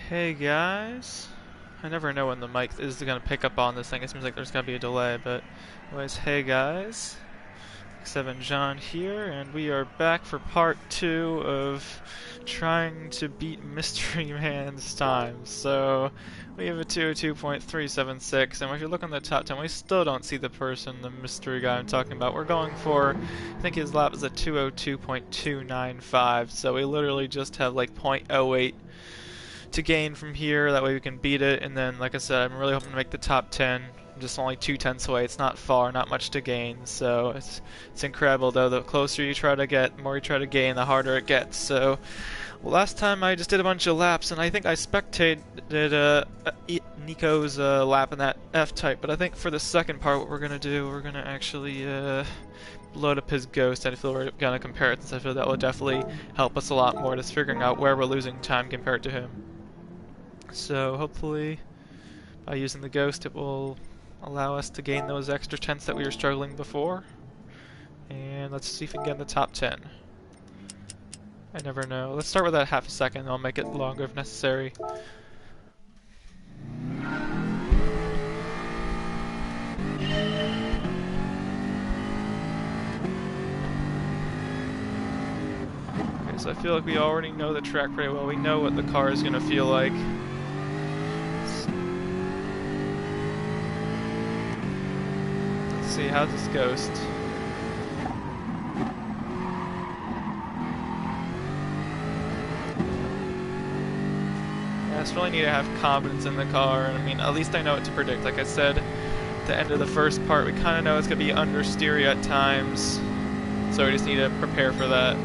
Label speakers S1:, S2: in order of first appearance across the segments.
S1: Hey guys, I never know when the mic is gonna pick up on this thing. It seems like there's gotta be a delay, but anyways, hey guys, X7 John here, and we are back for part 2 of trying to beat Mystery Man's time. So, we have a 202.376, and if you look on the top 10, we still don't see the person, the mystery guy I'm talking about. We're going for, I think his lap is a 202.295, so we literally just have like 0.08 to gain from here. That way we can beat it. And then, like I said, I'm really hoping to make the top 10. I'm just only 2/10 away. It's not far, not much to gain. So it's incredible though. The closer you try to get, the more you try to gain, the harder it gets. So last time I just did a bunch of laps, and I think I spectated Nico's lap in that F-type. But I think for the second part, what we're gonna do, we're gonna actually load up his ghost. I feel we're gonna compare it, since I feel that will definitely help us a lot more just figuring out where we're losing time compared to him. So hopefully by using the ghost it will allow us to gain those extra tenths that we were struggling before. And let's see if we can get in the top 10. I never know. Let's start with that half a second, I'll make it longer if necessary. Okay, so I feel like we already know the track pretty well. We know what the car is going to feel like. See, how's this ghost? Yeah, I just really need to have confidence in the car, and I mean, at least I know what to predict. Like I said, at the end of the first part, we kind of know it's going to be understeery at times, so we just need to prepare for that.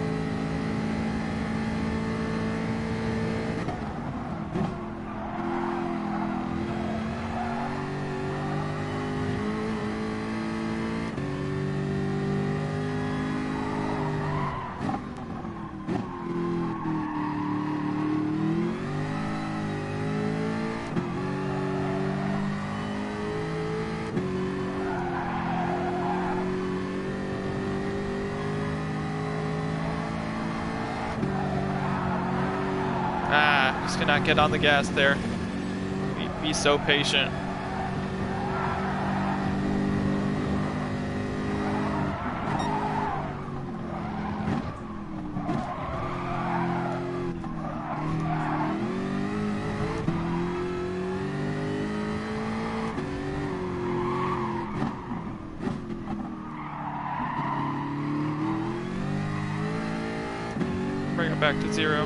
S1: Just cannot get on the gas there. Be so patient. Bring it back to 0.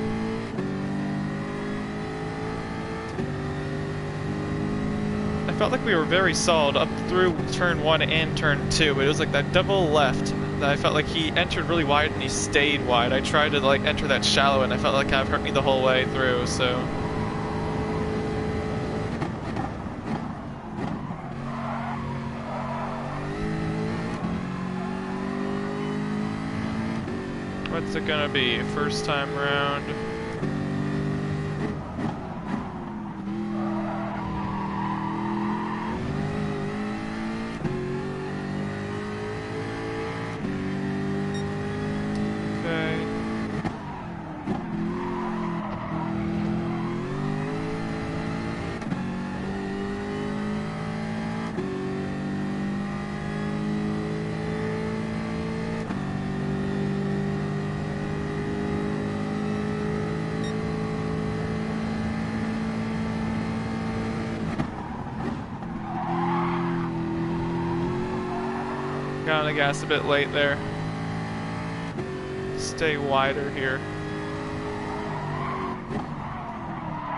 S1: I felt like we were very solid up through turn 1 and turn 2, but it was like that double left that I felt like he entered really wide and he stayed wide. I tried to like enter that shallow and I felt like it kind of hurt me the whole way through, so. What's it gonna be? First time round? Got on the gas a bit late there. Stay wider here.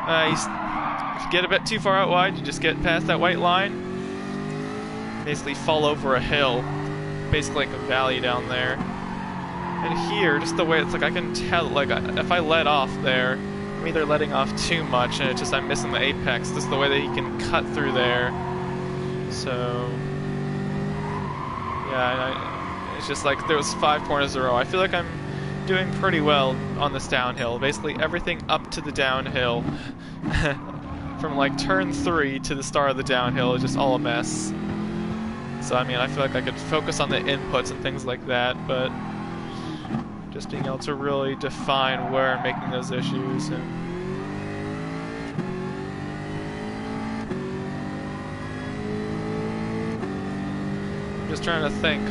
S1: If you get a bit too far out wide, you just get past that white line. Basically fall over a hill. Basically like a valley down there. And here, just the way it's like, I can tell, like, if I let off there, I'm either letting off too much and it's just I'm missing the apex. Just the way that he can cut through there. So yeah, it's just like there was 5 corners in a row. I feel like I'm doing pretty well on this downhill. Basically everything up to the downhill, from like turn 3 to the start of the downhill is just all a mess. So I mean, I feel like I could focus on the inputs and things like that, but just being able to really define where I'm making those issues. And just trying to think.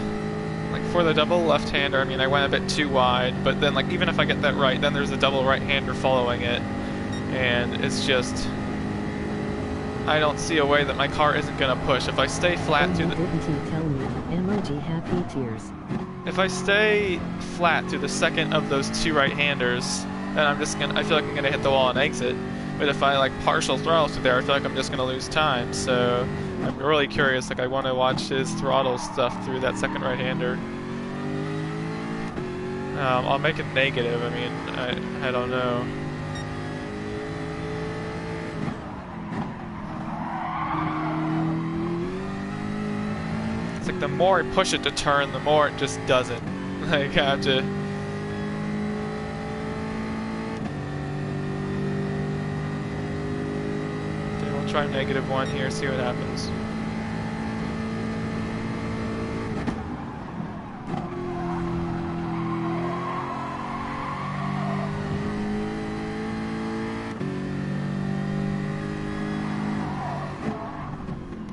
S1: Like for the double left-hander, I mean, I went a bit too wide, but then like even if I get that right, then there's a double right-hander following it, and it's just I don't see a way that my car isn't gonna push if I stay flat through the.
S2: Didn't you tell me? Emoji happy tears.
S1: If I stay flat through the second of those two right-handers, then I feel like I'm gonna hit the wall and exit. But if I like partial throttle through there, I feel like I'm just gonna lose time. So I'm really curious. Like I want to watch his throttle stuff through that second right-hander. I'll make it negative. I mean, I don't know. It's like the more I push it to turn, the more it just doesn't. Like I have to. Okay, we'll try -1 here, see what happens.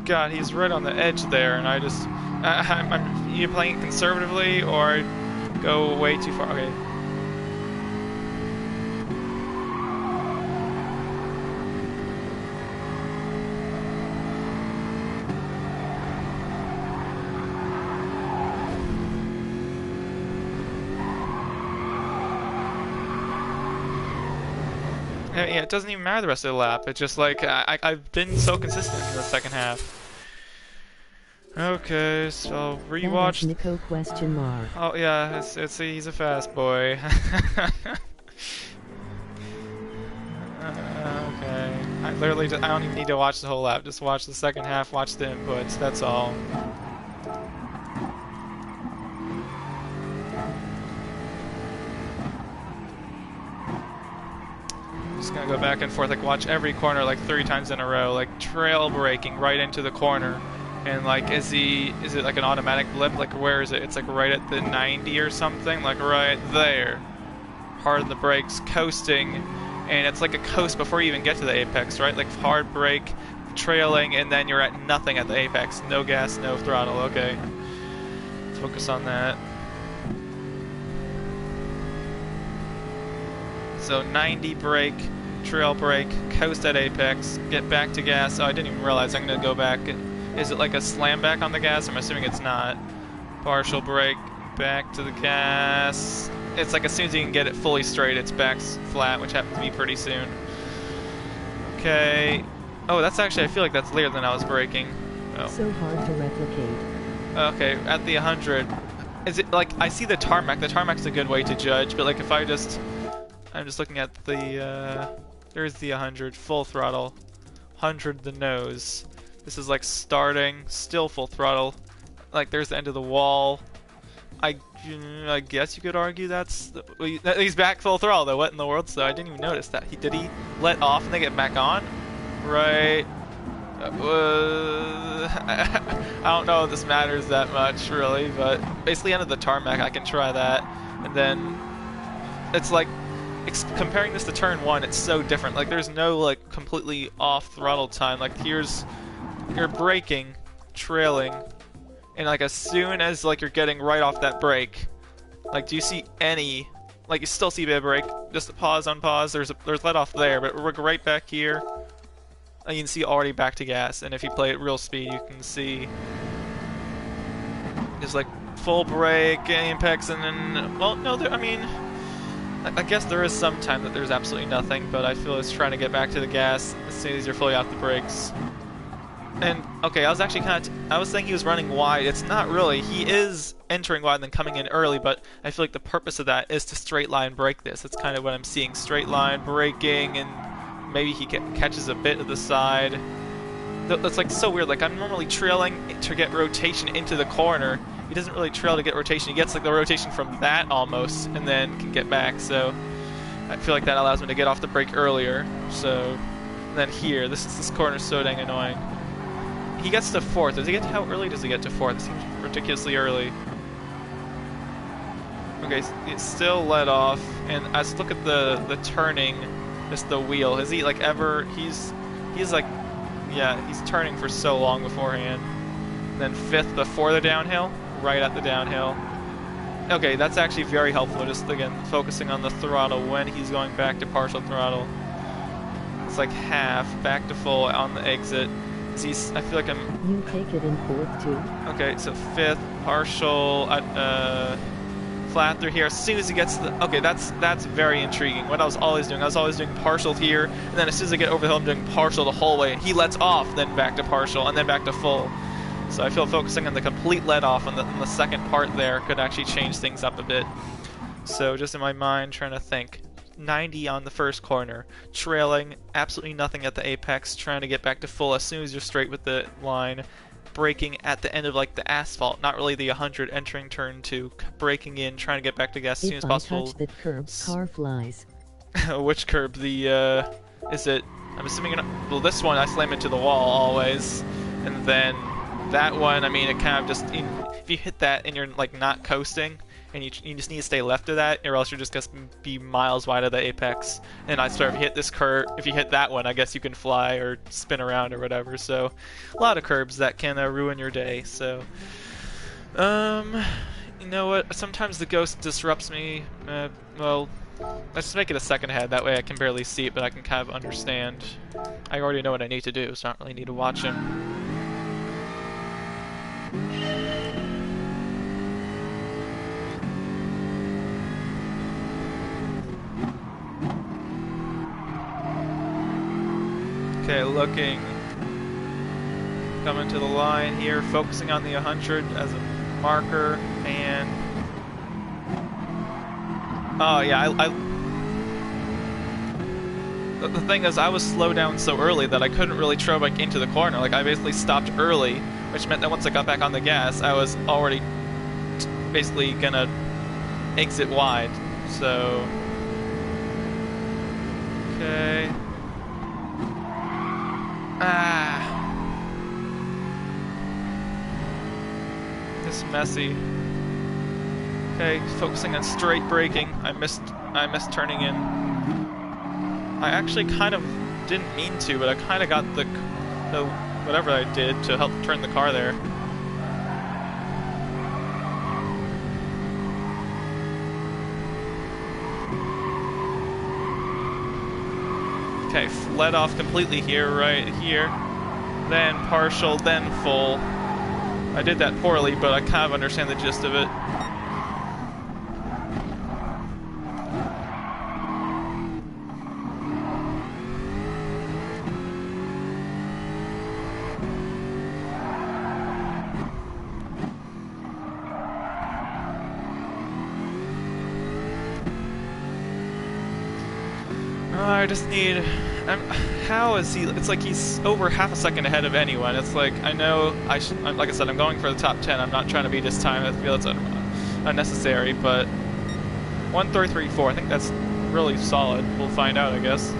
S1: God, he's right on the edge there, and I just, I'm you playing it conservatively or go way too far? Okay. Yeah, it doesn't even matter the rest of the lap. It's just like I've been so consistent in the second half. Okay, so rewatch.
S2: Nico question mark.
S1: Oh yeah, he's a fast boy. Okay, I don't even need to watch the whole lap. Just watch the second half. Watch the inputs. That's all. Just gonna go back and forth, like watch every corner like 3 times in a row, like trail braking right into the corner. And like, is it like an automatic blip? Like where is it? It's like right at the 90 or something, like right there. Hard on the brakes, coasting, and it's like a coast before you even get to the apex, right? Like hard brake, trailing, and then you're at nothing at the apex. No gas, no throttle, okay. Let's focus on that. So 90 brake, trail brake, coast at apex, get back to gas. Oh, I didn't even realize I'm gonna go back. Is it like a slam back on the gas? I'm assuming it's not. Partial brake, back to the gas. It's like as soon as you can get it fully straight, it's back flat, which happens to be pretty soon. Okay. Oh, that's actually, I feel like that's later than I was braking. Oh.
S2: So hard to replicate.
S1: Okay, at the 100. Is it like, I see the tarmac. The tarmac's a good way to judge, but like if I'm just looking at the, there's the 100, full throttle. 100 the nose. This is like starting, still full throttle. Like there's the end of the wall. I guess you could argue he's back full throttle though. What in the world? So I didn't even notice that. Did he let off and then get back on? Right. I don't know if this matters that much really, but basically end of the tarmac, I can try that. And then it's like, comparing this to turn 1, it's so different. Like there's no like completely off throttle time. Like here's, you're braking, trailing, and like as soon as like you're getting right off that brake, like do you see any, like you still see a bit of brake, just a pause on pause, there's let off there, but we're right back here, and you can see already back to gas, and if you play at real speed you can see just like full brake, apex, and then, well no, I mean, I guess there is some time that there's absolutely nothing, but I feel it's trying to get back to the gas as soon as you're fully off the brakes. And, okay, I was actually I was thinking he was running wide. It's not really. He is entering wide and then coming in early, but I feel like the purpose of that is to straight line brake this. That's kind of what I'm seeing. Straight line braking, and maybe he catches a bit of the side. That's like so weird. Like I'm normally trailing to get rotation into the corner. He doesn't really trail to get rotation. He gets like the rotation from that almost, and then can get back. So I feel like that allows him to get off the brake earlier. So and then here, this corner is so dang annoying. He gets to 4th. Does he get to, how early does he get to 4th? It seems ridiculously early. Okay, it's still let off, and let's look at the turning, just the wheel. Has he like ever? He's like, yeah, he's turning for so long beforehand. and then 5th before the downhill, right at the downhill. Okay, that's actually very helpful, just again, focusing on the throttle when he's going back to partial throttle. It's like half, back to full on the exit. I feel like I'm...
S2: You take it in 4th too?
S1: Okay, so 5th, partial, flat through here. As soon as he gets to the... Okay, that's very intriguing. What I was always doing partial here, and then as soon as I get over the hill, I'm doing partial the whole way. He lets off, then back to partial, and then back to full. So I feel focusing on the complete let off on the second part there could actually change things up a bit. So just in my mind, trying to think. 90 on the first corner, trailing, absolutely nothing at the apex, trying to get back to full as soon as you're straight with the line, braking at the end of like the asphalt, not really the 100 entering turn 2, braking in, trying to get back to gas as soon as possible.
S2: If I touch that curb, car flies.
S1: Which curb? The, is it, I'm assuming, well, this one I slam into the wall always, and then that one, I mean, it kind of just, if you hit that and you're like not coasting, and you just need to stay left of that, or else you're just going to be miles wide of the apex. And I swear, if you hit this curve, if you hit that one, I guess you can fly or spin around or whatever. So, a lot of curbs that can ruin your day. So, you know what? Sometimes the ghost disrupts me. Well, let's just make it a second head. That way I can barely see it, but I can kind of understand. I already know what I need to do, so I don't really need to watch him. Okay, looking, coming to the line here, focusing on the 100 as a marker, and oh yeah, the thing is, I was slowed down so early that I couldn't really throw back into the corner. Like, I basically stopped early, which meant that once I got back on the gas, I was already basically gonna exit wide. So, okay. It's messy. Okay, focusing on straight braking. I missed turning in. I actually kind of didn't mean to, but I kind of got the whatever I did to help turn the car there. Okay, let off completely here, right here. Then partial, then full. I did that poorly, but I kind of understand the gist of it. I just need... how is he... It's like he's over half a second ahead of anyone. It's like, I know... like I said, I'm going for the top 10. I'm not trying to be this time. I feel it's unnecessary, but... 1.334. I think that's really solid. We'll find out, I guess.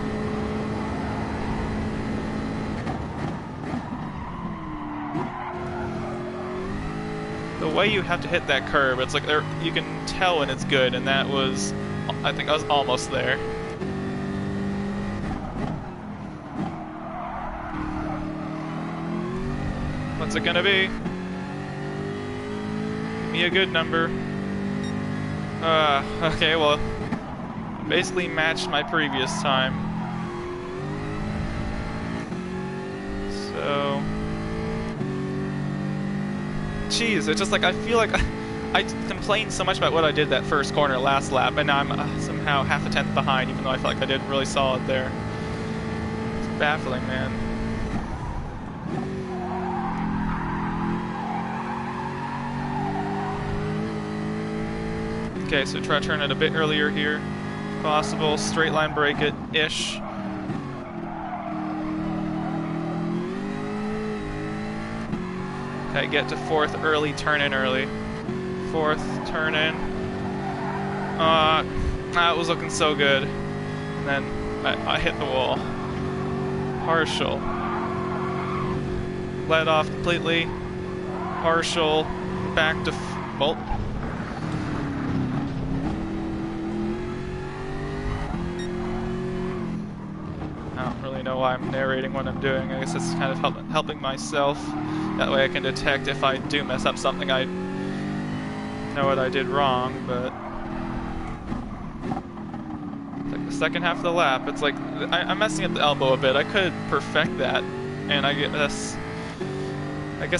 S1: The way you have to hit that curve, it's like you can tell when it's good, and that was... I think I was almost there. What's it gonna be? Give me a good number. Okay, well, basically matched my previous time. So, jeez, it's just like I feel like I complained so much about what I did that first corner last lap, and now I'm somehow half a tenth behind, even though I felt like I did really solid there. It's baffling, man. Okay, so try to turn it a bit earlier here, if possible. Straight line break it-ish. Okay, get to 4th early, turn in early. 4th, turn in. That was looking so good. And then I hit the wall. Partial. Let off completely. Partial. Back to... well... really know why I'm narrating what I'm doing. I guess it's kind of helping myself. That way I can detect if I do mess up something, I know what I did wrong, but... It's like the second half of the lap, it's like, I'm messing up the elbow a bit. I could perfect that, and I guess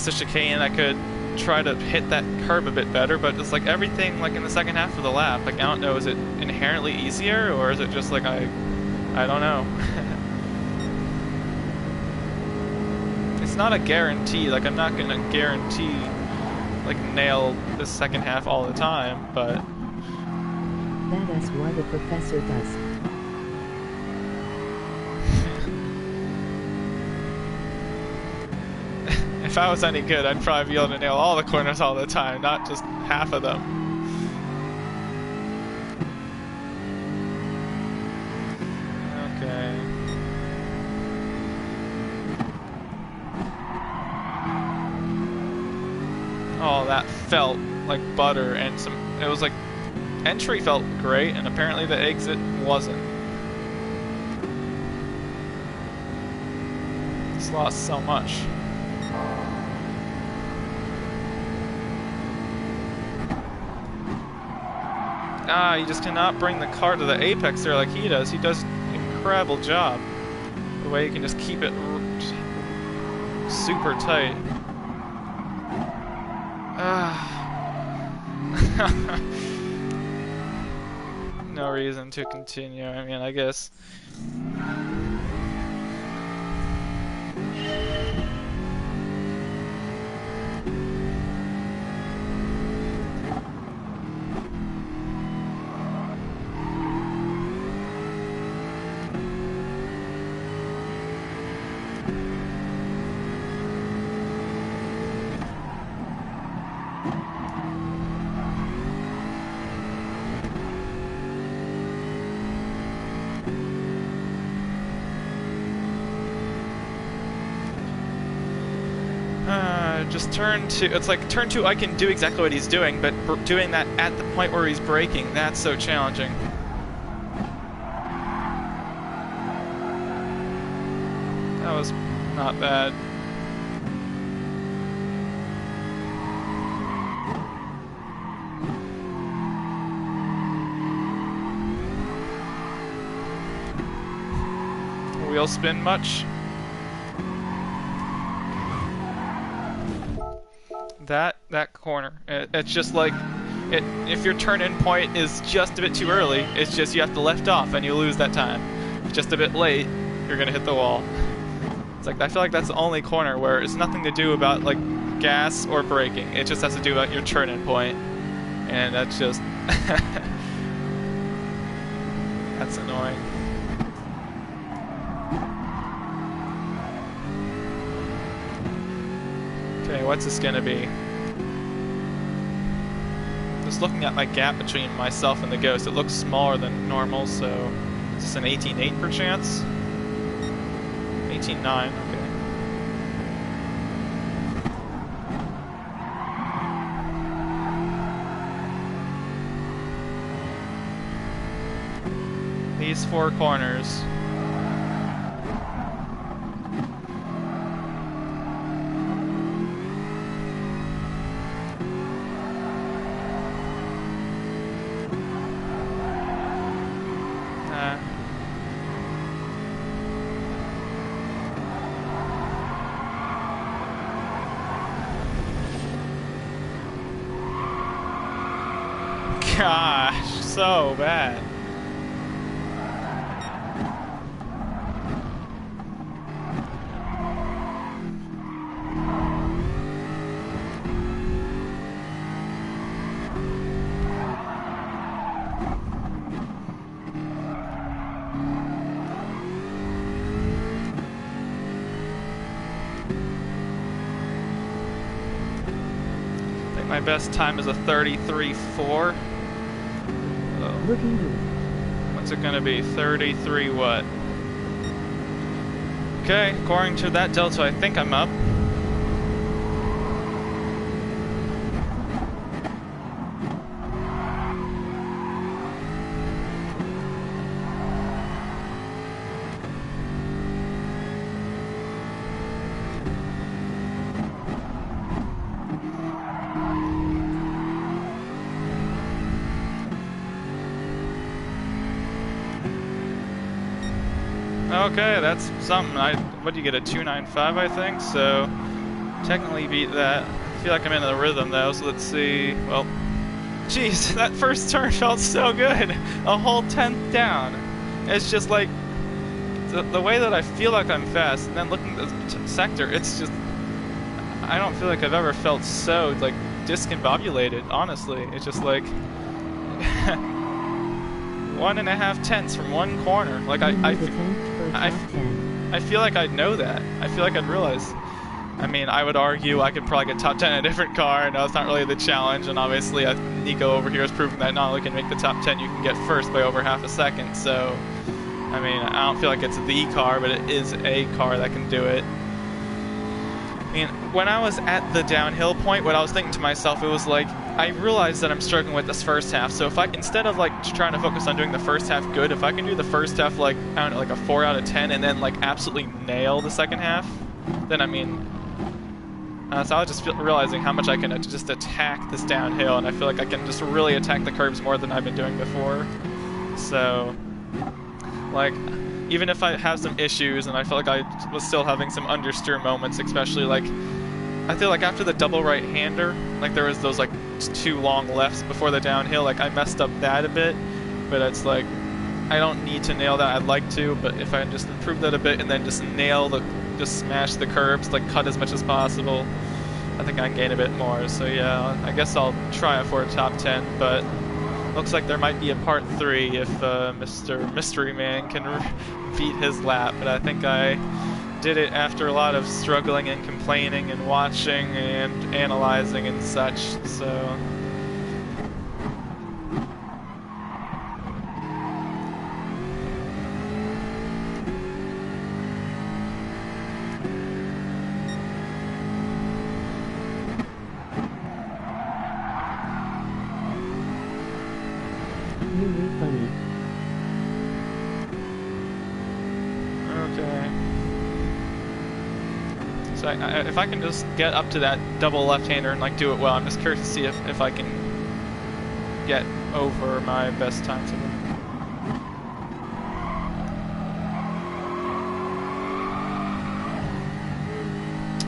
S1: the chicane, I could try to hit that curb a bit better, but it's like everything like in the second half of the lap, like I don't know, is it inherently easier, or is it just like I don't know. It's not a guarantee, like I'm not gonna guarantee like nail the second half all the time, but
S2: That is what the professor does.
S1: if I was any good, I'd probably be able to nail all the corners all the time, not just half of them. Okay. Oh, that felt like butter, and it was like, entry felt great, and apparently the exit wasn't. Just lost so much. You just cannot bring the car to the apex there like he does. He does an incredible job. The way he can just keep it super tight. No reason to continue. I mean, I guess. Just turn 2, it's like turn 2 I can do exactly what he's doing, but doing that at the point where he's braking, that's so challenging. That was not bad. Wheel spin much? That corner, it's just like if your turn-in point is just a bit too early, it's just you have to left off and you lose that time. If it's just a bit late, you're gonna hit the wall. It's like I feel like that's the only corner where it's nothing to do about like gas or braking. It just has to do about your turn-in point, and that's just that's annoying. Okay, what's this gonna be? Just looking at my gap between myself and the Ghost, it looks smaller than normal, so is this an 18.8 per chance? 18.9, okay. These 4 corners. Gosh, so bad. I think my best time is a 33.4.
S2: Looking good.
S1: What's it gonna be? 33 what? Okay, according to that delta, I think I'm up. Okay, that's something. What do you get, a 295, I think? So, technically beat that. I feel like I'm in the rhythm, though, so let's see. Well, jeez, that first turn felt so good. A whole 10th down. It's just like, the way that I feel like I'm fast, and then looking at the sector, it's just, I don't feel like I've ever felt so, like, discombobulated, honestly. It's just like, 1.5 tenths from one corner. Like, I feel like I'd know that. I feel like I'd realize. I mean, I would argue I could probably get top 10 in a different car. I know it's not really the challenge, and obviously Nico over here has proven that not only can make the top 10, you can get first by over half a second. So, I mean, I don't feel like it's the car, but it is a car that can do it. I mean, when I was at the downhill point, what I was thinking to myself, it was like, I realized that I'm struggling with this first half, so if I, instead of like trying to focus on doing the first half good, if I can do the first half like, I don't know, like a 4 out of 10, and then like absolutely nail the second half, then I mean, so I was just realizing how much I can just attack this downhill, and I feel like I can just really attack the curbs more than I've been doing before. So, like, even if I have some issues, and I feel like I was still having some understeer moments, especially like, I feel like after the double right-hander, like there was those like 2 long lefts before the downhill, like I messed up that a bit, but it's like, I don't need to nail that, I'd like to, but if I just improve that a bit and then just just smash the curbs, like cut as much as possible, I think I can gain a bit more. So yeah, I guess I'll try for a top 10, but looks like there might be a part 3 if Mr. Mystery Man can beat his lap, but I think I did it after a lot of struggling and complaining and watching and analyzing and such, so...
S2: Really funny.
S1: Okay. So if I can just get up to that double left-hander and like do it well, I'm just curious to see if I can get over my best time.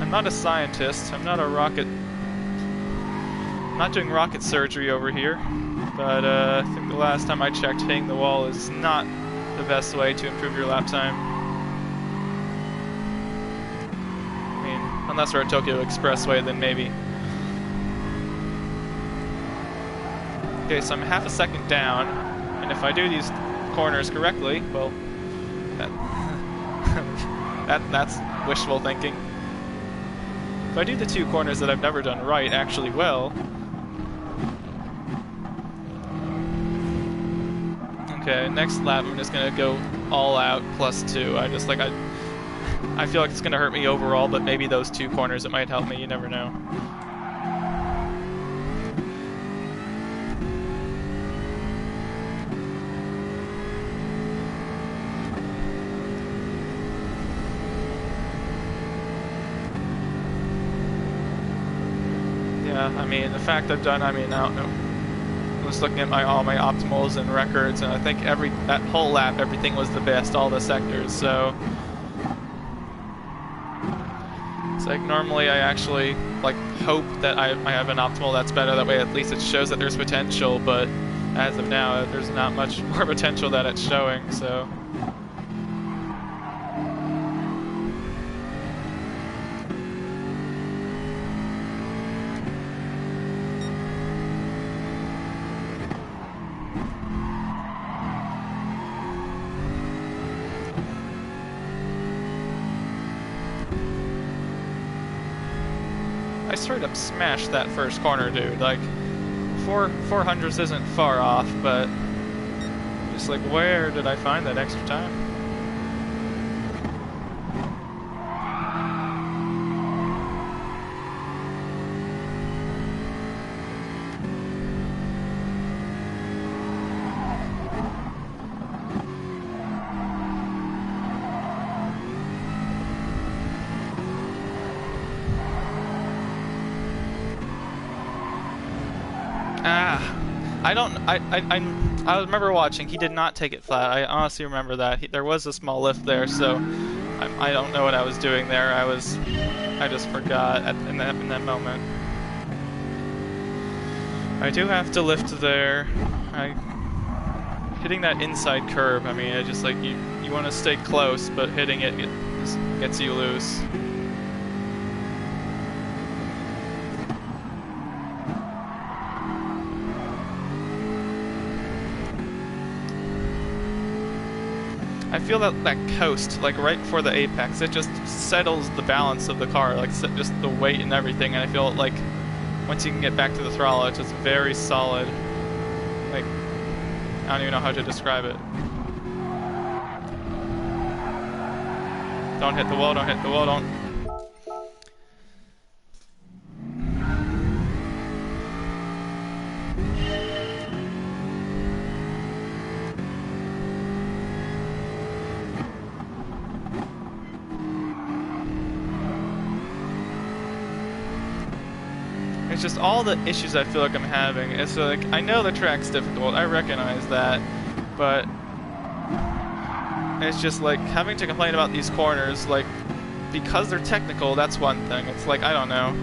S1: I'm not a scientist. I'm not a rocket. I'm not doing rocket surgery over here. But I think the last time I checked, hitting the wall is not the best way to improve your lap time. I mean, unless we're at Tokyo Expressway, then maybe. Okay, so I'm half a second down, and if I do these corners correctly, well, that's wishful thinking. If I do the 2 corners that I've never done right actually well, okay, next lap I'm just gonna go all out +2. I feel like it's gonna hurt me overall, but maybe those 2 corners it might help me, you never know. Yeah, I mean, the fact I've done, I mean, I don't know. I was looking at all my optimals and records, and I think that whole lap, everything was the best, all the sectors, so... It's like, normally I actually, like, hope that I have an optimal that's better, that way at least it shows that there's potential, but as of now, there's not much more potential that it's showing, so... I straight up smashed that first corner, dude. Like, 400s isn't far off, but just like, where did I find that extra time? I remember watching. He did not take it flat. I honestly remember that. There was a small lift there, so I don't know what I was doing there. I just forgot in that moment. I do have to lift there. Hitting that inside curb, I mean, I just like you want to stay close, but hitting it just gets you loose. I feel that coast, like right before the apex, it just settles the balance of the car, like just the weight and everything, and I feel like once you can get back to the throttle, it's just very solid. Like, I don't even know how to describe it. Don't hit the wall, don't hit the wall, don't. It's just all the issues I feel like I'm having. It's like, I know the track's difficult, I recognize that, but it's just like having to complain about these corners, like, because they're technical, that's one thing. It's like, I don't know.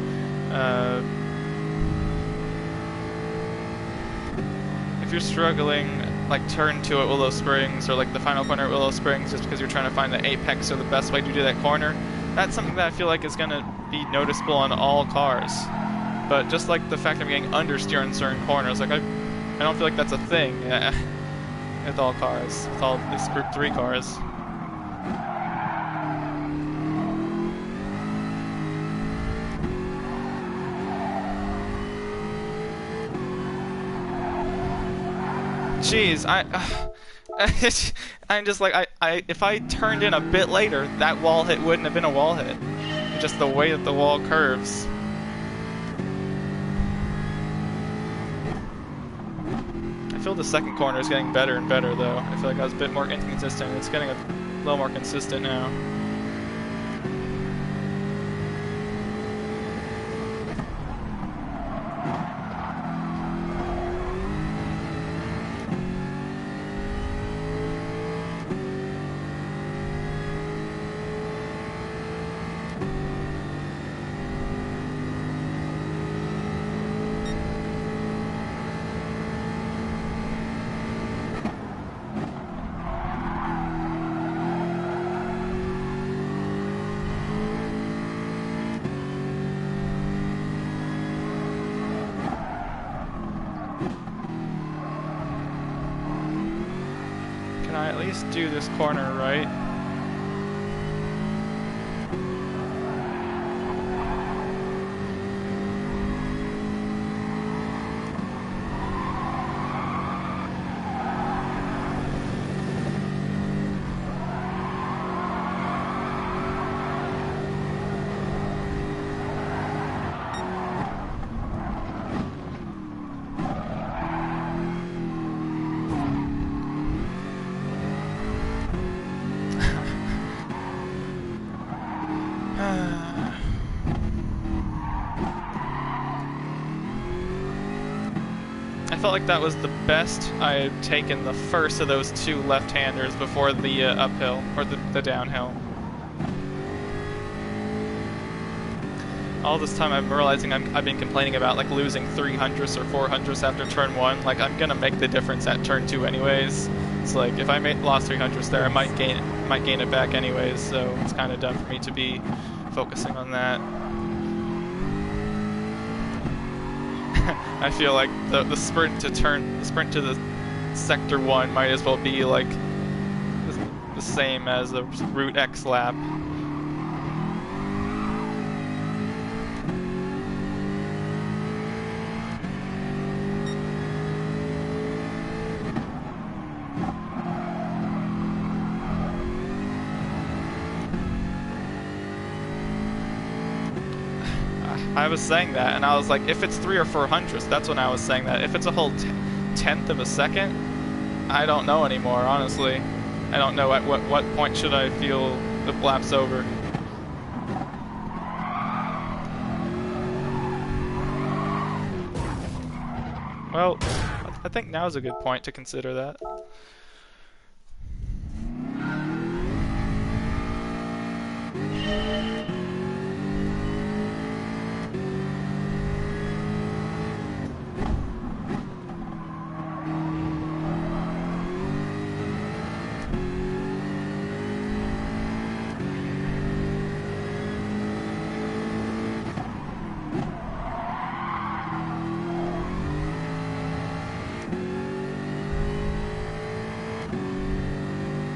S1: If you're struggling, like turn 2 at Willow Springs, or like the final corner at Willow Springs, just because you're trying to find the apex or the best way to do that corner, that's something that I feel like is going to be noticeable on all cars. But just like the fact I'm getting understeer in certain corners, like I don't feel like that's a thing with all cars, with all these Group 3 cars. Jeez, I'm just like, if I turned in a bit later, that wall hit wouldn't have been a wall hit. Just the way that the wall curves. I feel the second corner is getting better and better, though. I feel like I was a bit more inconsistent. It's getting a little more consistent now. Can I at least do this corner right? I felt like that was the best I had taken the first of those 2 left-handers before the uphill, or the downhill. All this time I'm realizing I've been complaining about like losing 300ths or 400ths after turn 1. Like, I'm gonna make the difference at turn 2 anyways. It's like, if I lost 300ths there, I might gain it back anyways, so it's kind of dumb for me to be focusing on that. I feel like the sprint to the sector 1 might as well be like the same as the Route X lap. I was saying that, and I was like, if it's 3 or 400ths, that's when I was saying that. If it's a whole tenth of a second, I don't know anymore, honestly. I don't know at what point should I feel the lap's over. Well, I think now's a good point to consider that.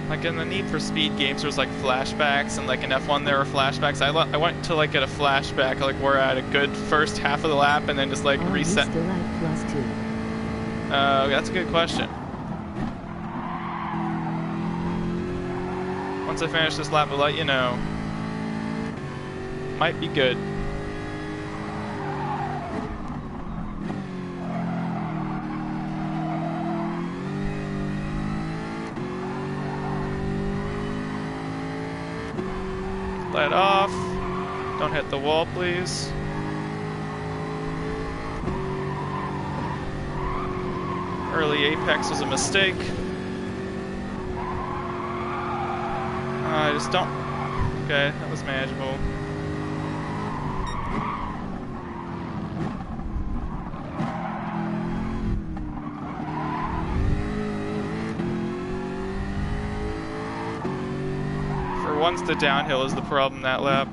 S1: Like in the Need for Speed games, there's like flashbacks, and like in F1 there were flashbacks. I went to like get a flashback, like where I had a good first half of the lap, and then just like reset.
S2: Still at +2.
S1: That's a good question. Once I finish this lap, I'll let you know. Might be good. Let off. Don't hit the wall, please. Early apex was a mistake. I just don't... Okay, that was manageable. For once, the downhill is the problem that lap.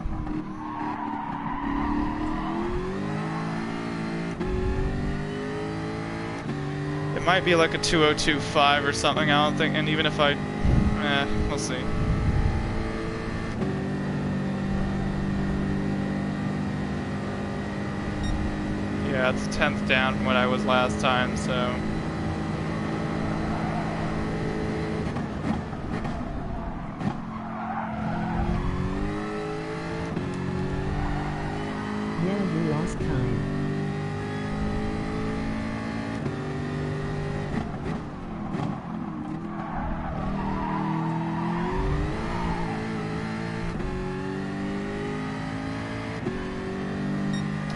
S1: It might be like a 2:02.5 or something, I don't think, and even if I... we'll see. Yeah, it's 10th down from what I was last time, so...
S2: Yeah, you lost time.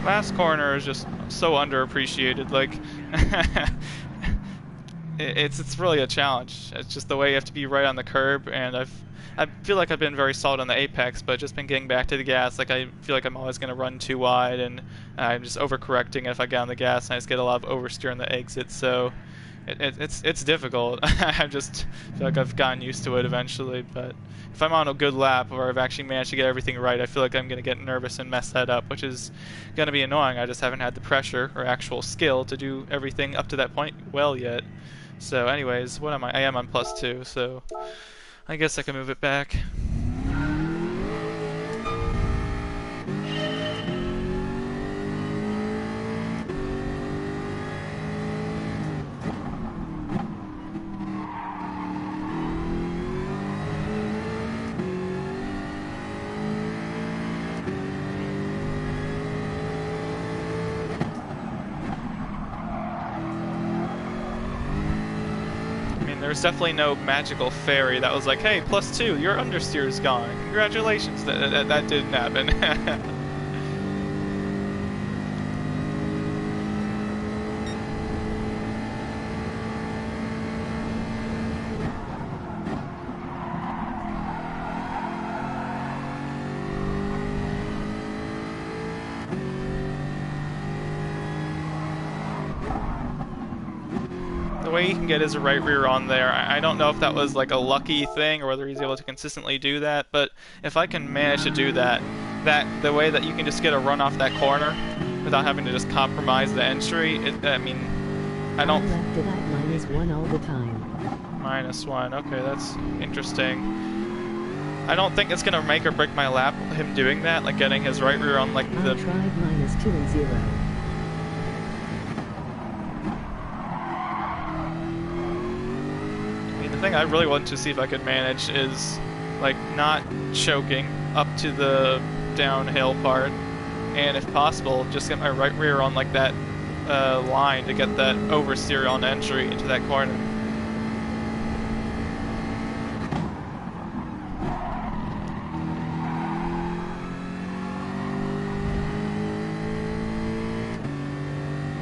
S1: Last corner is just so underappreciated. Like, it's really a challenge. It's just the way you have to be right on the curb, and I feel like I've been very solid on the apex, but just been getting back to the gas. Like, I feel like I'm always going to run too wide, and I'm just overcorrecting if I get on the gas, and I just get a lot of oversteer on the exit. So it's difficult. I just feel like I've gotten used to it eventually, but if I'm on a good lap or I've actually managed to get everything right, I feel like I'm going to get nervous and mess that up, which is going to be annoying. I just haven't had the pressure or actual skill to do everything up to that point well yet. So anyways, what am I? I am on +2, so I guess I can move it back. There's definitely no magical fairy that was like, hey, +2, your understeer is gone. Congratulations. That didn't happen. The way he can get his right rear on there, I don't know if that was like a lucky thing or whether he's able to consistently do that, but if I can manage to do that, the way that you can just get a run off that corner without having to just compromise the entry, I mean, I don't...
S2: I left it at -1 all the time.
S1: -1, okay, that's interesting. I don't think it's gonna make or break my lap, him doing that, like getting his right rear on like
S2: I
S1: the...
S2: tried -2 and 0.
S1: The thing I really want to see if I could manage is like not choking up to the downhill part, and if possible just get my right rear on like that line to get that oversteer on entry into that corner.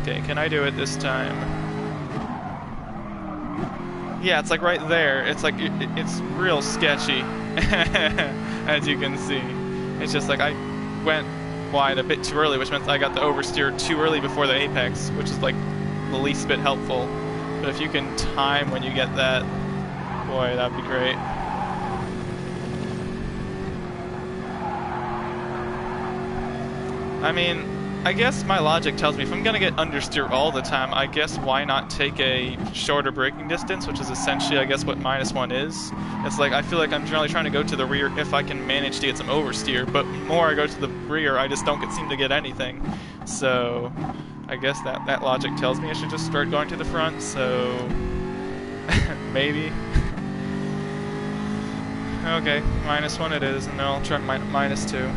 S1: Okay, can I do it this time? Yeah, it's like right there. It's like it's real sketchy, as you can see. It's just like I went wide a bit too early, which meant I got the oversteer too early before the apex, which is like the least bit helpful. But if you can time when you get that, boy, that'd be great. I mean, I guess my logic tells me if I'm gonna get understeer all the time, I guess why not take a shorter braking distance, which is essentially, I guess, what -1 is. It's like, I feel like I'm generally trying to go to the rear if I can manage to get some oversteer, but the more I go to the rear, I just don't seem to get anything. So, I guess that logic tells me I should just start going to the front, so... maybe. Okay, -1 it is, and then I'll try -2.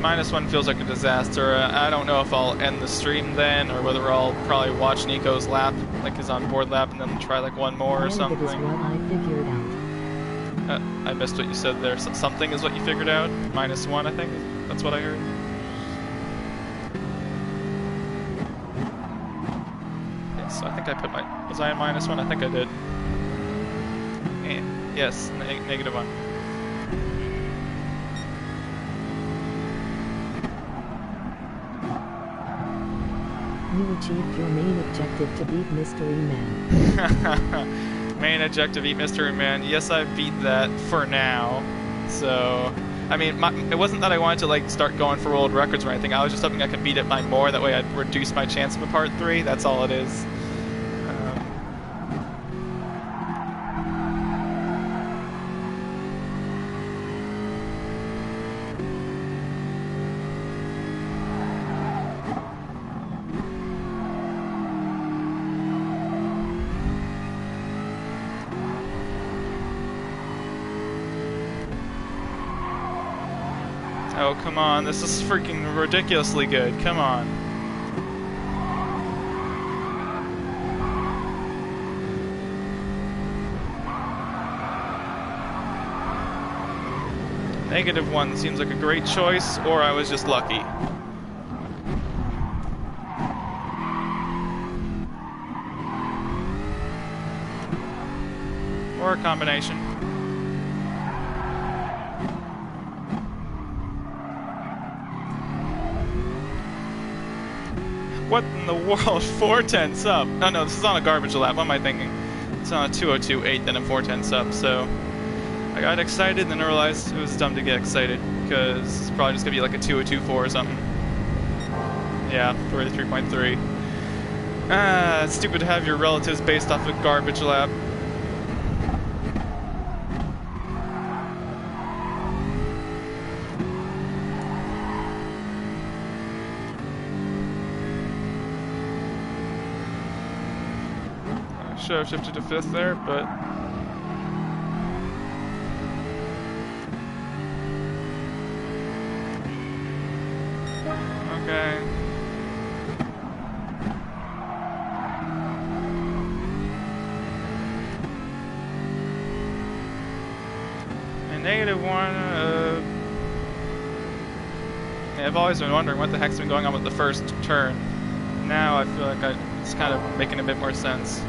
S1: -1 feels like a disaster. I don't know if I'll end the stream then, or whether I'll probably watch Nico's lap, like his onboard lap, and then try like one more or something.
S2: That is what I figured out.
S1: I missed what you said there. Something is what you figured out? -1, I think? That's what I heard. Yes, I think I put was I in -1? I think I did. And, yes, -1.
S2: You achieved your main objective to beat Mystery Man.
S1: Main objective, beat Mystery Man. Yes, I beat that for now. So, I mean, it wasn't that I wanted to like start going for world records or anything. I was just hoping I could beat it by more. That way, I'd reduce my chance of a part 3. That's all it is. Oh, come on. This is freaking ridiculously good. Come on. -1 seems like a great choice, or I was just lucky. Or a combination. What in the world? 4/10 up. Oh no, this is on a garbage lap. What am I thinking? It's on a 2:02.8, then a 4/10 up. So I got excited, and then I realized it was dumb to get excited because it's probably just gonna be like a 2:02.4 or something. Yeah, 43.3. Ah, it's stupid to have your relatives based off a garbage lap. Should have shifted to 5th there, but okay. And -1. I've always been wondering what the heck's been going on with the first turn. Now I feel like it's kind of making a bit more sense.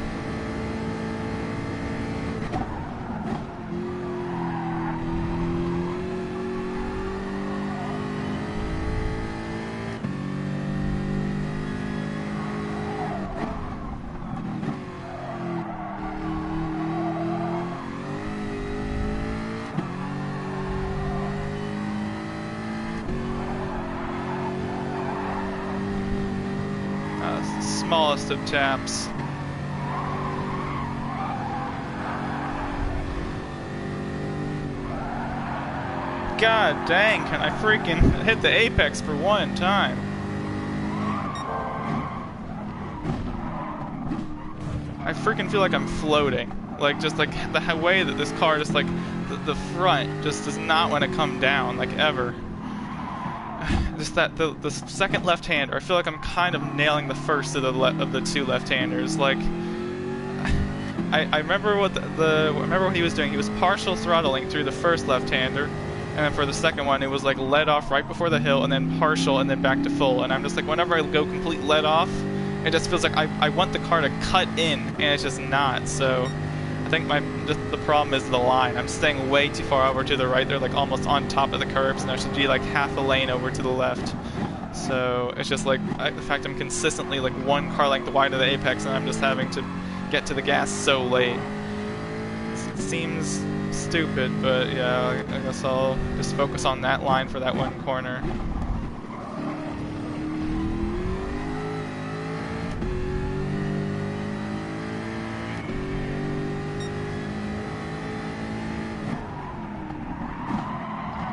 S1: Smallest of taps. God dang, can I freaking hit the apex for one time? I freaking feel like I'm floating. Like, just like the way that this car just like, the front just does not want to come down, like ever. Just that the second left-hander, I feel like I'm kind of nailing the first of the two left-handers. Like, I remember what I remember what he was doing. He was partial throttling through the first left-hander, And then for the second one, it was like let off right before the hill, and then partial, and then back to full. And I'm just like, whenever I go complete let off, it just feels like I want the car to cut in, and it's just not. So I think the problem is the line. I'm staying way too far over to the right. They're like almost on top of the curbs, and I should be like half a lane over to the left. So it's just like the fact I'm consistently like one car length wide of the apex, and I'm just having to get to the gas so late. It seems stupid, but yeah, I guess I'll just focus on that line for that one corner.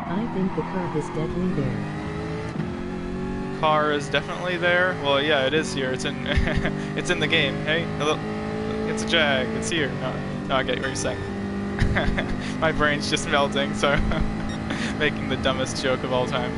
S2: I think the curve is deadly there.
S1: Car is definitely there. Well, yeah, it is here. It's in it's in the game. Hey, hello. It's a Jag. It's here. No, I get what you're saying. My brain's just melting, so making the dumbest joke of all time.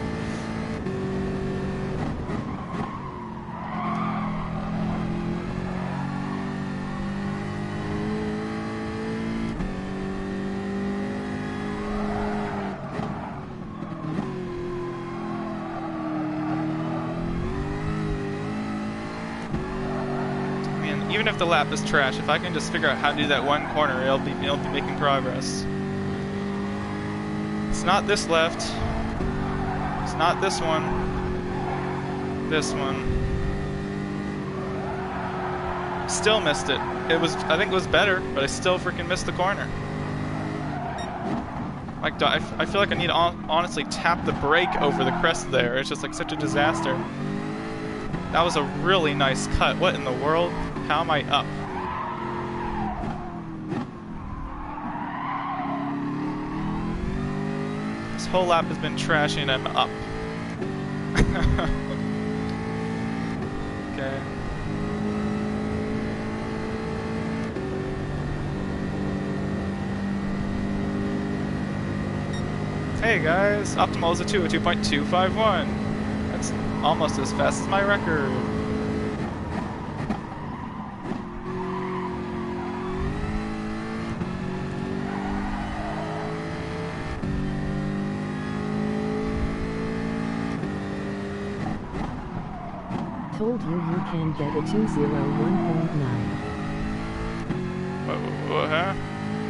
S1: Even if the lap is trash, if I can just figure out how to do that one corner, it'll be making progress. It's not this left. It's not this one. This one. Still missed it. I think it was better, but I still freaking missed the corner. Like, I feel like I need to honestly tap the brake over the crest there. It's just like such a disaster. That was a really nice cut. What in the world? How am I up? This whole lap has been trashy and I'm up. Okay. Hey guys, Optimal is a 2.251. That's almost as fast as my record.
S2: Told you can get a 201.9.
S1: What, huh?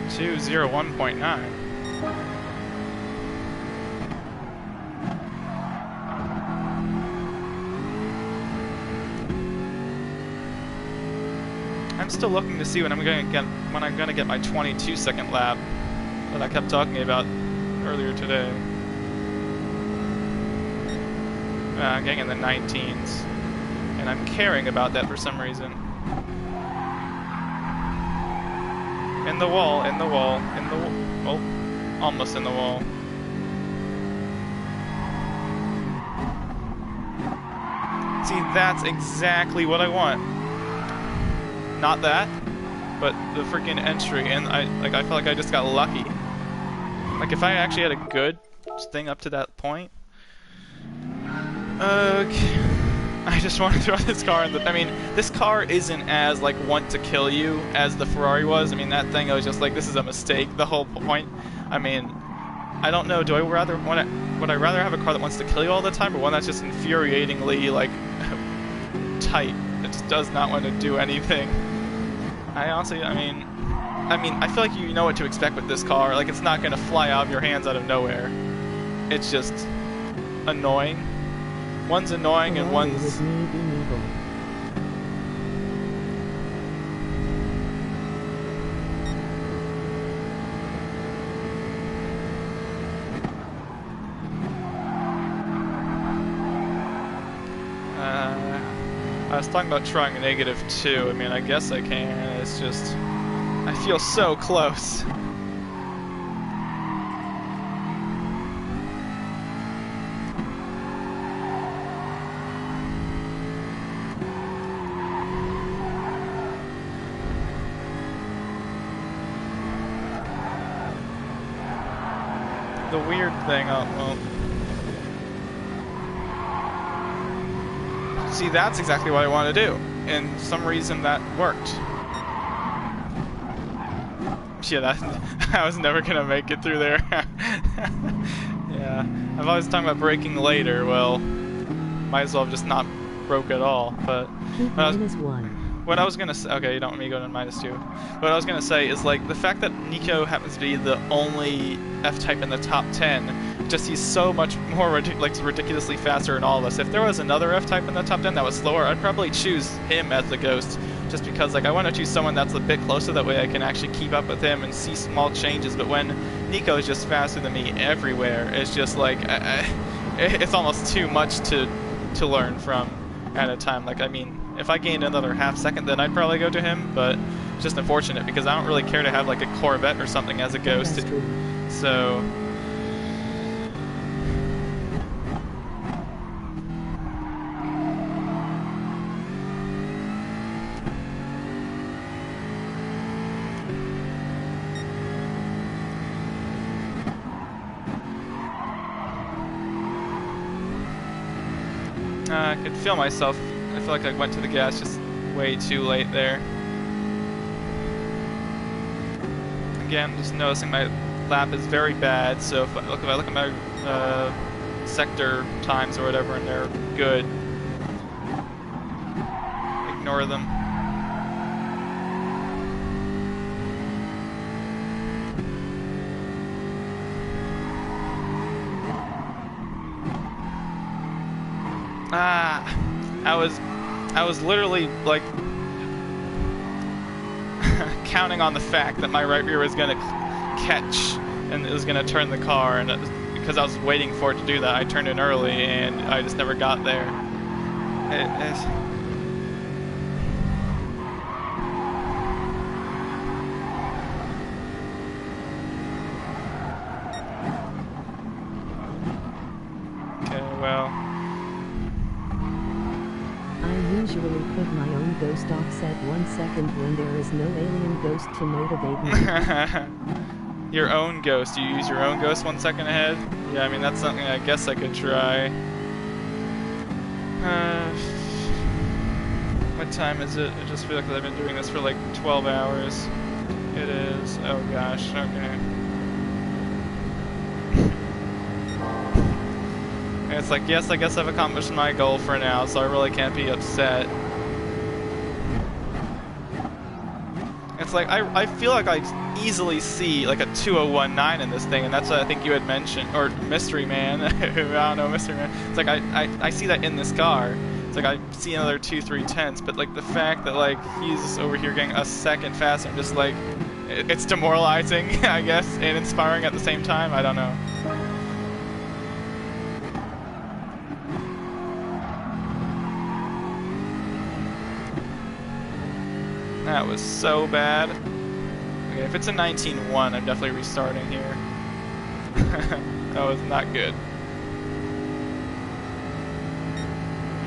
S1: 201.9. I'm still looking to see when I'm gonna get my 22-second lap that I kept talking about earlier today. I'm getting in the 19s, and I'm caring about that for some reason. In the wall, oh, almost in the wall. See, that's exactly what I want. Not that, but the freaking entry, and I feel like I just got lucky. Like if I actually had a good thing up to that point. Okay. I just want to throw this car in the... I mean, this car isn't as, like, want to kill you as the Ferrari was. I mean, that thing, I was just like, this is a mistake, the whole point. I mean, I don't know, would I rather have a car that wants to kill you all the time, or one that's just infuriatingly, like, tight? It just does not want to do anything. I honestly, I mean, I feel like you know what to expect with this car. Like, it's not going to fly out of your hands out of nowhere. It's just annoying. One's annoying and one's... I was talking about trying a -2. I mean, I guess I can. It's just... I feel so close. The weird thing, well... See, that's exactly what I want to do. And for some reason that worked. Yeah, I was never gonna make it through there. I've always talking about braking later. Well, might as well have just not broke at all. But
S2: Keep
S1: when I was,
S2: -1.
S1: what I was gonna say, okay, you don't want me to go to -2. What I was gonna say is like the fact that Nico happens to be the only F-type in the top 10. Just he's so much more ridiculously faster than all of us. If there was another F-type in the top 10 that was slower, I'd probably choose him as the Ghost. Just because like I want to choose someone that's a bit closer, that way I can actually keep up with him and see small changes. But when Nico is just faster than me everywhere, it's just like it's almost too much to learn from at a time. Like I mean, if I gained another half second, then I'd probably go to him. But it's just unfortunate because I don't really care to have like a Corvette or something as a Ghost. So. I could feel myself. I feel like I went to the gas just way too late there. Again, just noticing my lap is very bad, so if I look at my sector times or whatever and they're good, ignore them. I was literally like counting on the fact that my right rear was gonna catch and it was gonna turn the car, and because I was waiting for it to do that, I turned in early and I just never got there. Okay, well.
S2: I usually put my own ghost offset 1 second when there is no alien ghost to motivate me.
S1: Your own ghost. You use your own ghost 1 second ahead? Yeah, I mean, that's something I guess I could try. What time is it? I just feel like I've been doing this for like 12 hours. It is. Oh gosh, okay. And it's like, yes, I guess I've accomplished my goal for now, so I really can't be upset. It's like, I feel like I easily see like a 2019 in this thing, and that's what I think you had mentioned, or Mystery Man. I don't know, Mystery Man. It's like, I see that in this car. It's like I see another 2-3 tenths, but like the fact that like he's over here getting a second faster, I'm just like, it's demoralizing, I guess, and inspiring at the same time. I don't know. That was so bad. Okay, if it's a 19-1, I'm definitely restarting here. That was not good.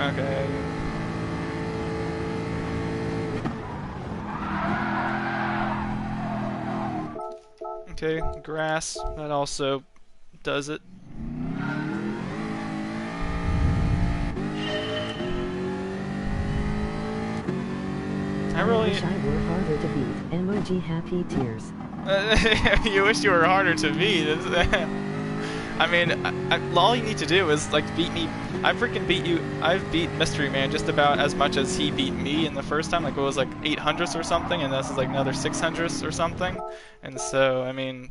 S1: Okay. Okay, grass. That also does it. I
S2: wish I were harder to beat. Emoji happy tears.
S1: You wish you were harder to beat. I mean, all you need to do is like beat me. I freaking beat you. I've beat Mystery Man just about as much as he beat me in the first time. Like it was like 800ths or something, and this is like another 600ths or something. And so, I mean,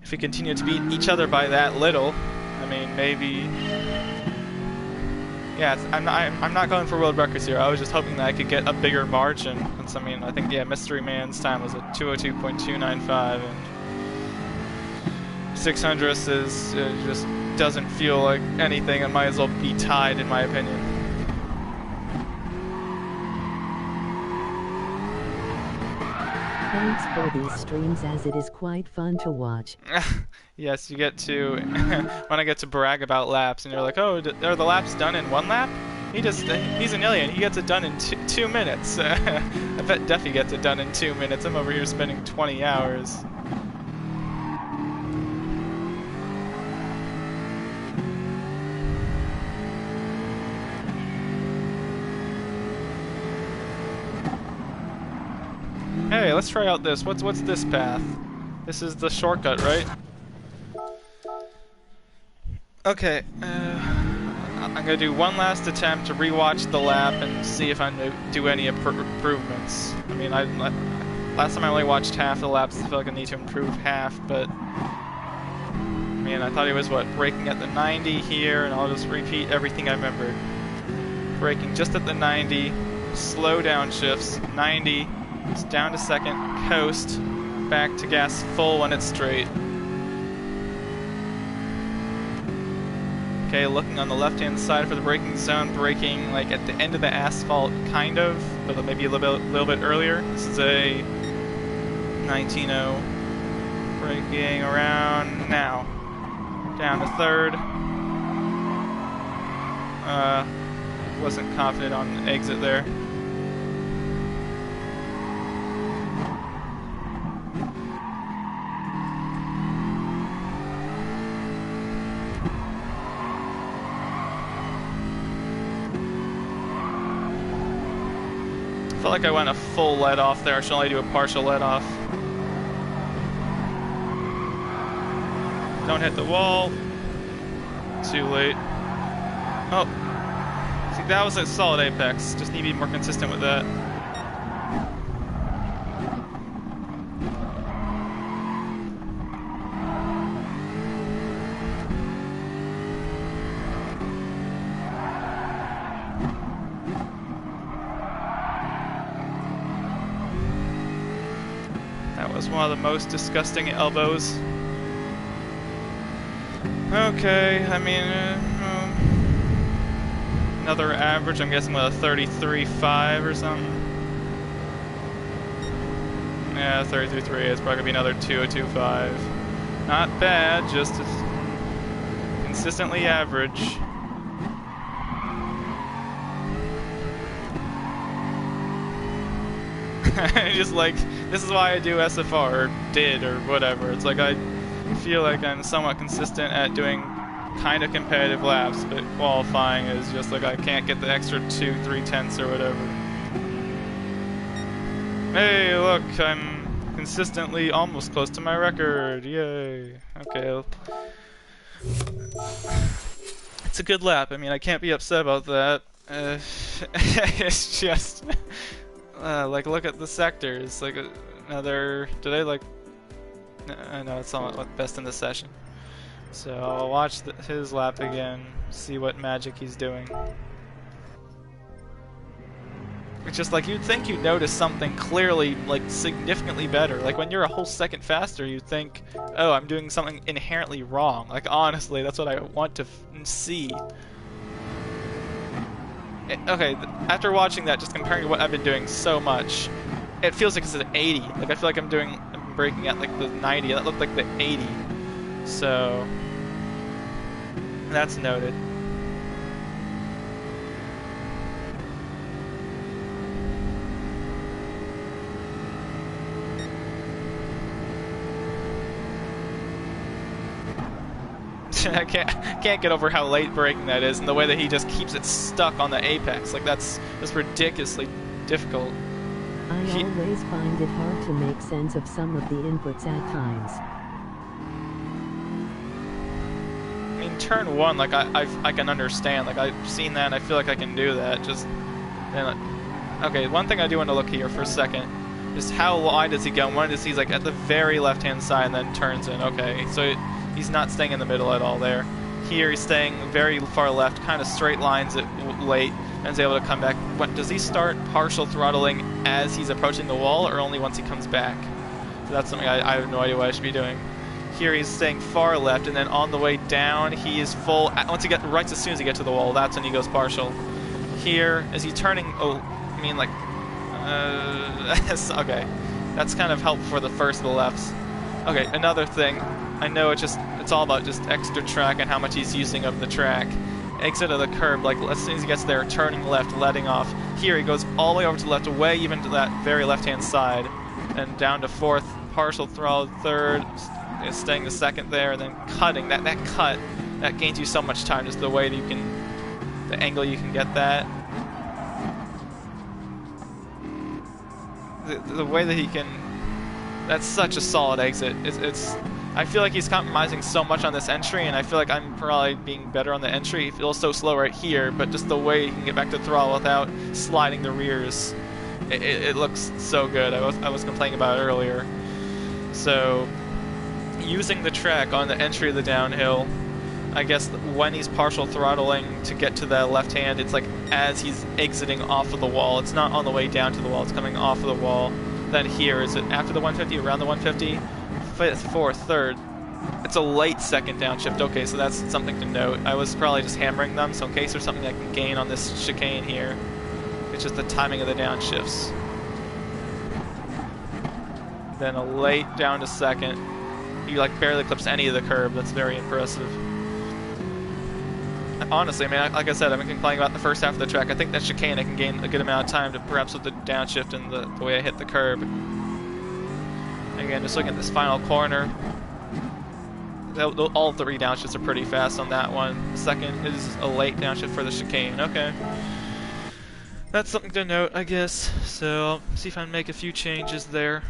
S1: if we continue to beat each other by that little, I mean, maybe. Yeah, I'm not going for world records here. I was just hoping that I could get a bigger margin. Since, I mean, I think, yeah, Mystery Man's time was at 202.295, and 600ths is just doesn't feel like anything. It might as well be tied, in my opinion.
S2: Thanks for these streams, as it is quite fun to watch.
S1: Yes, you get to, when I get to brag about laps, and you're like, oh, are the laps done in 1 lap? He's an alien, he gets it done in 2 minutes. I bet Duffy gets it done in 2 minutes. I'm over here spending 20 hours. Hey, let's try out this. What's this path? This is the shortcut, right? Okay, I'm gonna do one last attempt to rewatch the lap and see if I do any improvements. I mean, last time I only watched half the laps. I feel like I need to improve half, but I mean, I thought he was braking at the 90 here, and I'll just repeat everything I remembered. Braking just at the 90, slow downshifts, 90, it's down to second, coast, back to gas full when it's straight. Okay, looking on the left-hand side for the braking zone, braking like at the end of the asphalt, kind of, but maybe a little bit earlier. This is a 19.0, braking around now, down to third. Wasn't confident on the exit there. I felt like I went a full let off there. I should only do a partial let off. Don't hit the wall. Too late. Oh. See, that was a solid apex. Just need to be more consistent with that. That was one of the most disgusting elbows. Okay, I mean, another average, I'm guessing with a 33.5 or something. Yeah, 33.3, it's probably gonna be another 2.25. Not bad, just consistently average. Just like, this is why I do SFR, or did, or whatever. It's like I feel like I'm somewhat consistent at doing kind of competitive laps, but qualifying is just like I can't get the extra 2-3 tenths or whatever. Hey, look, I'm consistently almost close to my record. Yay. Okay. It's a good lap. I mean, I can't be upset about that. It's just like, look at the sectors. Like another. Did I like? No, it's not best in the session. So I'll watch his lap again, see what magic he's doing. It's just like you'd think you'd notice something clearly, like significantly better. Like when you're a whole second faster, you'd think, oh, I'm doing something inherently wrong. Like honestly, that's what I want to see. Okay, after watching that, just comparing to what I've been doing so much, it feels like it's an 80. Like I feel like I'm braking at like the 90. That looked like the 80. So that's noted. I can't get over how late braking that is, and the way that he just keeps it stuck on the apex. Like that's ridiculously difficult.
S2: I always find it hard to make sense of some of the inputs at times.
S1: I mean, turn one, like I can understand. Like I've seen that, and I feel like I can do that. Just okay. One thing I do want to look here for a second is how wide does he go? One is he's like at the very left-hand side and then turns in. Okay, so he's not staying in the middle at all there. Here he's staying very far left, kind of straight lines it late, and is able to come back. Does he start partial throttling as he's approaching the wall, or only once he comes back? So that's something I have no idea what I should be doing. Here he's staying far left, and then on the way down he is full. Once he gets right as soon as he gets to the wall, that's when he goes partial. Here is he turning? Oh, I mean like, okay, that's kind of helpful for the first of the lefts. Okay, another thing. I know it's all about just extra track and how much he's using of the track. Exit of the curb, like as soon as he gets there, turning left, letting off. Here he goes all the way over to the left, away even to that very left-hand side, and down to fourth, partial throttle, third, staying the second there, and then cutting. That cut, that gains you so much time, just the way that you can, the angle you can get that. The way that he can, that's such a solid exit. I feel like he's compromising so much on this entry, and I feel like I'm probably being better on the entry. He feels so slow right here, but just the way he can get back to throttle without sliding the rears, it looks so good. I was complaining about it earlier. So, using the track on the entry of the downhill, I guess when he's partial throttling to get to the left hand, it's like as he's exiting off of the wall. It's not on the way down to the wall, it's coming off of the wall. Then here, is it after the 150, around the 150? Fifth, fourth, third. It's a late second downshift. Okay, so that's something to note. I was probably just hammering them, so in case there's something I can gain on this chicane here, it's just the timing of the downshifts. Then a late down to second. He like barely clips any of the curb. That's very impressive. Honestly, I mean, like I said, I've been complaining about the first half of the track. I think that chicane I can gain a good amount of time to perhaps with the downshift and the way I hit the curb. Again, just looking at this final corner, all three downshifts are pretty fast on that one. The second is a late downshift for the chicane. Okay. That's something to note, I guess. So I'll see if I can make a few changes there.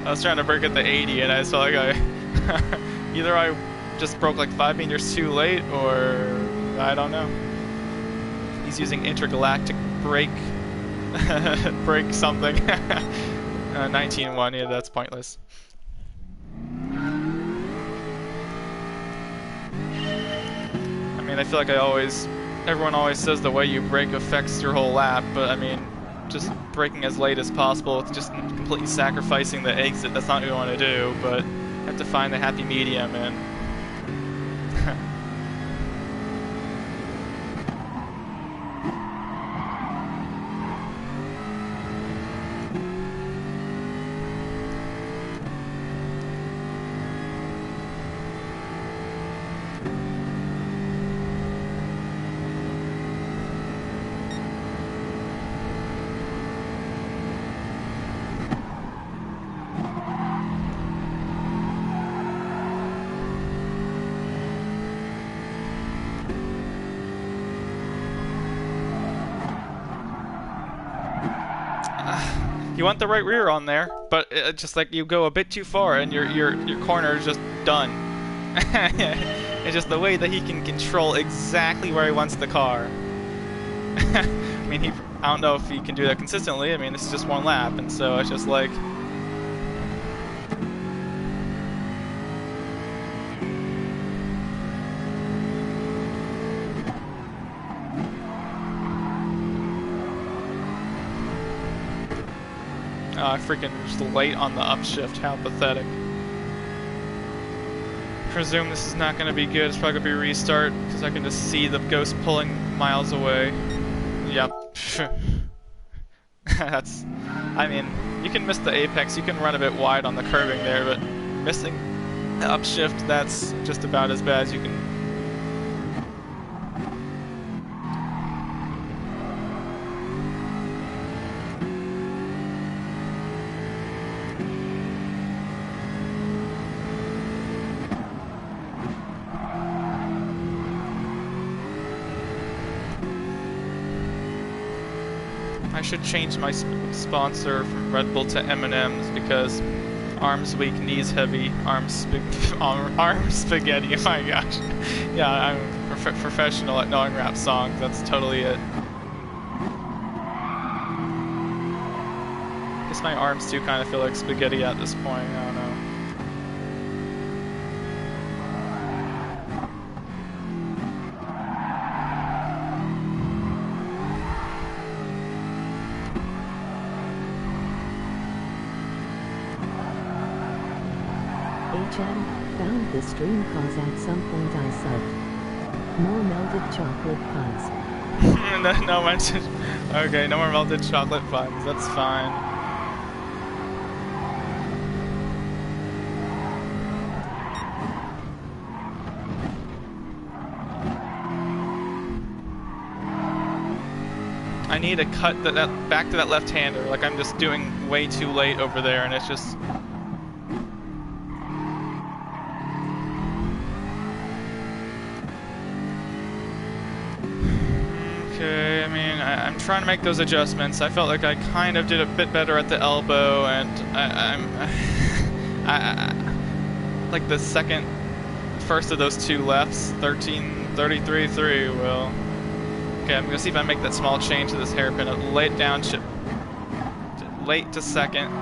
S1: I was trying to break at the 80 and I saw like either I just broke like 5 meters too late or I don't know. He's using intergalactic brake brake something. 19-1, yeah, that's pointless. I mean, I feel like everyone always says the way you brake affects your whole lap, but I mean, just braking as late as possible, it's just completely sacrificing the exit. That's not what you want to do, but you have to find the happy medium, and you want the right rear on there, but just like you go a bit too far and your corner is just done. It's just the way that he can control exactly where he wants the car. I mean, I don't know if he can do that consistently. I mean, this is just one lap, and so it's just like. I freaking just late on the upshift. How pathetic. Presume this is not going to be good. It's probably going to be a restart because I can just see the ghost pulling miles away. Yep. That's. I mean, you can miss the apex. You can run a bit wide on the curving there, but missing the upshift, that's just about as bad as you can. I should change my sponsor from Red Bull to M&M's because arms weak, knees heavy, arms spaghetti. Oh my gosh. Yeah, I'm professional at knowing rap songs. That's totally it. I guess my arms too kind of feel like spaghetti at this point. I don't know.
S2: Found this stream cause at some point I subbed. More melted chocolate puns.
S1: No mention. Okay, no more melted chocolate puns. That's fine. I need to cut that back to that left-hander. Like, I'm just doing way too late over there, and it's just... Okay, I mean, I'm trying to make those adjustments. I felt like I kind of did a bit better at the elbow, and like the first of those two lefts, 13.33.3, well... Okay, I'm gonna see if I make that small change to this hairpin. Lay it down, late to second.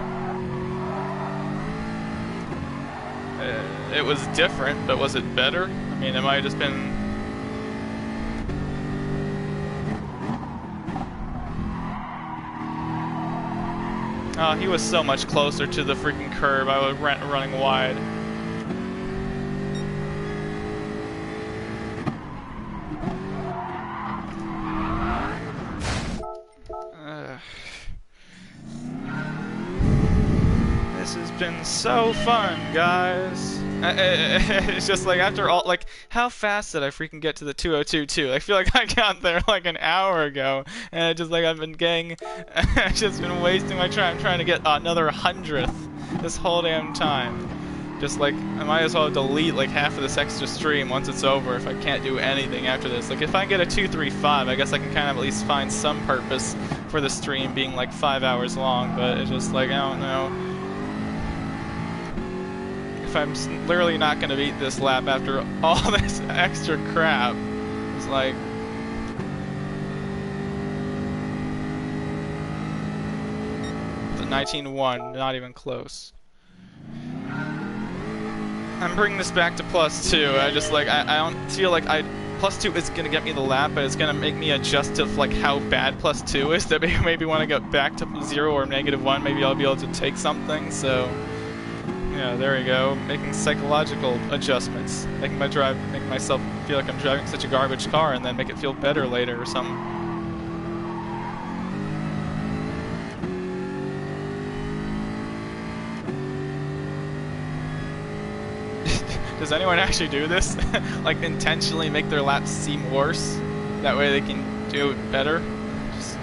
S1: It was different, but was it better? I mean, it might have just been... Oh, he was so much closer to the freaking curb. I was running wide. This has been so fun, guys. It's just like after all, like, how fast did I freaking get to the 202.2? I feel like I got there like an hour ago, and it's just like I've been I've just been wasting my time trying to get another 100th this whole damn time. Just like, I might as well delete like half of this extra stream once it's over if I can't do anything after this. Like, if I get a 235, I guess I can kind of at least find some purpose for the stream being like 5 hours long, but it's just like, I don't know. If I'm literally not going to beat this lap after all this extra crap, it's like... It's a 19.1, not even close. I'm bringing this back to +2. I just like, I don't feel like +2 is gonna get me the lap, but it's gonna make me adjust to like how bad +2 is. That maybe when I get back to 0 or -1, maybe I'll be able to take something. So yeah, there we go. Making psychological adjustments, making myself feel like I'm driving such a garbage car, and then make it feel better later or something. Does anyone actually do this? Like, intentionally make their laps seem worse? That way they can do it better? Just...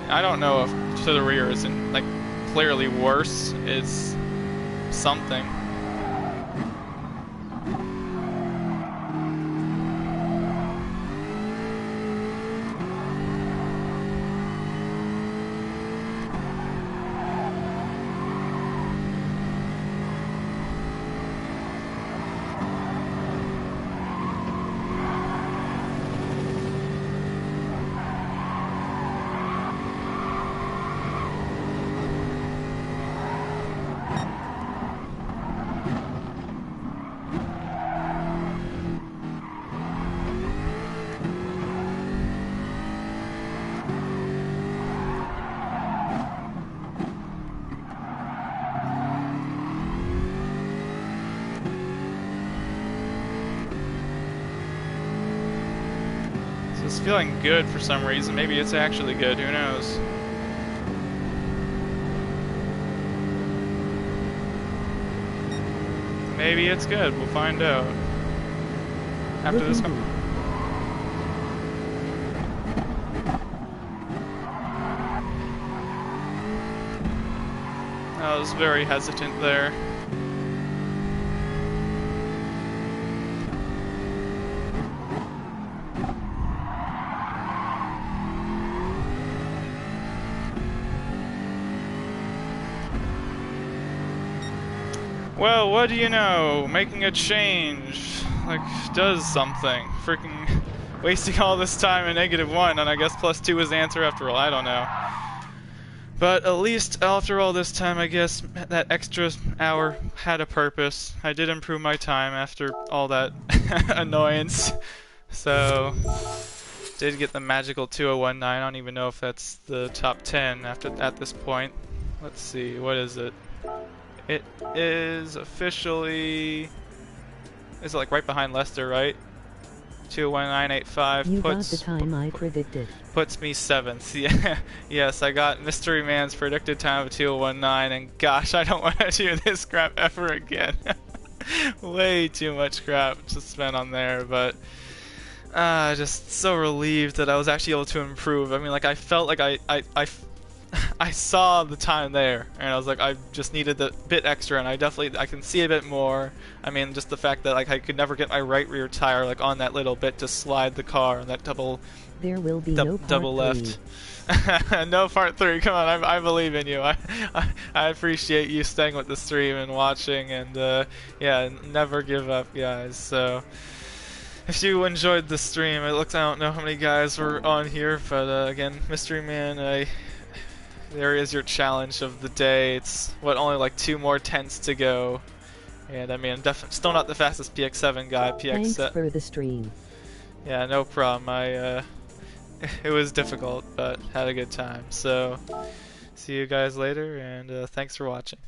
S1: I don't know if to the rear isn't, like, clearly worse. It's something. It's feeling good for some reason. Maybe it's actually good, who knows? Maybe it's good, we'll find out. After this one. I was very hesitant there. Well, what do you know? Making a change, like, does something. Freaking wasting all this time in -1, and I guess +2 is the answer after all, I don't know. But at least after all this time, I guess that extra hour had a purpose. I did improve my time after all that annoyance. So, did get the magical 2:01.9. I don't even know if that's the top 10 at this point. Let's see, what is it? It is officially... Is it like right behind Lester, right? 2:19.85
S2: You got the time I predicted.
S1: Puts me 7th. Yeah, yes, I got Mystery Man's predicted time of 2:19, and gosh, I don't want to do this crap ever again. Way too much crap to spend on there, but just so relieved that I was actually able to improve. I mean, like, I felt like I saw the time there, and I was like, I just needed a bit extra, and I can see a bit more. I mean, just the fact that like I could never get my right rear tire like on that little bit to slide the car, and that
S2: There will be no part
S1: double left. No part 3. Come on, I believe in you. I appreciate you staying with the stream and watching, and yeah, never give up, guys. So if you enjoyed the stream, I don't know how many guys were on here, but again, Mystery Man, there is your challenge of the day. It's only like 2 more tents to go, and I mean, I'm still not the fastest PX7 guy.
S2: Thanks for the stream.
S1: Yeah, no problem. It was difficult, but had a good time. So, see you guys later, and thanks for watching.